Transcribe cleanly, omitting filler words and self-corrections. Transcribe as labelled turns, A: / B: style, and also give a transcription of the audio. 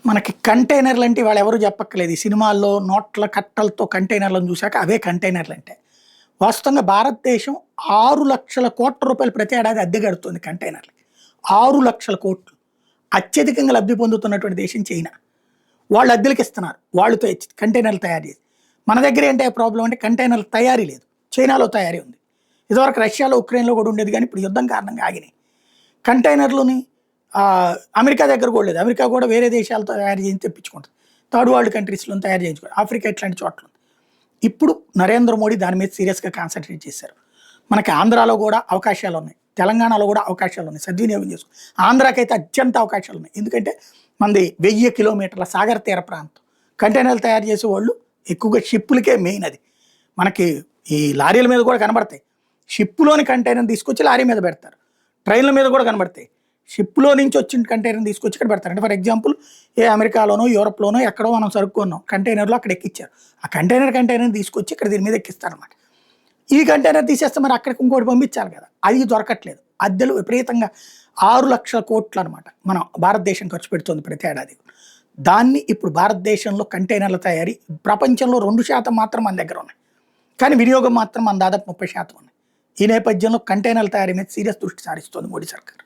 A: మనకి కంటైనర్లు అంటే వాళ్ళు ఎవరు చెప్పక్కర్లేదు. ఈ సినిమాల్లో నోట్ల కట్టలతో కంటైనర్లను చూశాక అవే కంటైనర్లు అంటే. వాస్తవంగా భారతదేశం 6,00,000 కోట్ల రూపాయలు ప్రతి ఏడాది అద్దె కడుతుంది కంటైనర్లకి. 6,00,000 కోట్లు. అత్యధికంగా లబ్ధి పొందుతున్నటువంటి దేశం చైనా. వాళ్ళు అద్దెలకు ఇస్తున్నారు. వాళ్ళు కంటైనర్లు తయారు చేసి. మన దగ్గర ఏంటి ప్రాబ్లం అంటే కంటైనర్ల తయారీ లేదు. చైనాలో తయారీ ఉంది. ఇదివరకు రష్యాలో, ఉక్రెయిన్‌లో కూడా ఉండేది కానీ ఇప్పుడు యుద్ధం కారణంగా ఆగినాయి. కంటైనర్లని అమెరికా దగ్గర కూడా లేదు. అమెరికా కూడా వేరే దేశాలతో తయారు చేసి తెప్పించుకుంటుంది. థర్డ్ వరల్డ్ కంట్రీస్‌లో తయారు చేయించుకోవాలి. ఆఫ్రికా ఇట్లాంటి చోట్ల ఉంది. ఇప్పుడు నరేంద్ర మోడీ దాని మీద సీరియస్‌గా కాన్సంట్రేట్ చేశారు. మనకి ఆంధ్రాలో కూడా అవకాశాలు ఉన్నాయి. తెలంగాణలో కూడా అవకాశాలు ఉన్నాయి. సద్వినియోగం చేసుకో. ఆంధ్రాకైతే అత్యంత అవకాశాలు ఉన్నాయి. ఎందుకంటే మనది 1000 కిలోమీటర్ల సాగర తీర ప్రాంతం. కంటైనర్లు తయారు చేసే వాళ్ళు ఎక్కువగా షిప్పులకే మెయిన్ అది. మనకి ఈ లారీల మీద కూడా కనబడతాయి. షిప్‌లోని కంటైనర్ తీసుకొచ్చి లారీ మీద పెడతారు. ట్రైన్ల మీద కూడా కనబడతాయి. షిప్‌లో నుంచి వచ్చిన కంటైనర్ తీసుకొచ్చి ఇక్కడ పెడతారు. అంటే ఫర్ ఎగ్జాంపుల్ అమెరికాలోనో, యూరోప్‌లోనో ఎక్కడో మనం సరుకు కొన్నాం. కంటైనర్‌లో అక్కడ ఎక్కిచ్చారు. ఆ కంటైనర్ తీసుకొచ్చి ఇక్కడ దీని మీద ఎక్కిస్తారనమాట. ఈ కంటైనర్ తీసేస్తే మరి అక్కడికి ఇంకోటి పంపించాలి కదా! అది దొరకట్లేదు. అద్దెలు విపరీతంగా 6,00,000 కోట్లు అనమాట మనం భారతదేశం ఖర్చు పెడుతుంది ప్రతి ఏడాది. దాన్ని ఇప్పుడు భారతదేశంలో కంటైనర్ల తయారీ ప్రపంచంలో 2% మాత్రం మన దగ్గర ఉన్నాయి. కానీ వినియోగం మాత్రం మన దాదాపు 30% ఉన్నాయి. ఈ నేపథ్యంలో కంటైనర్ల తయారీ మీద సీరియస్ దృష్టి సారిస్తోంది మోడీ సర్కార్.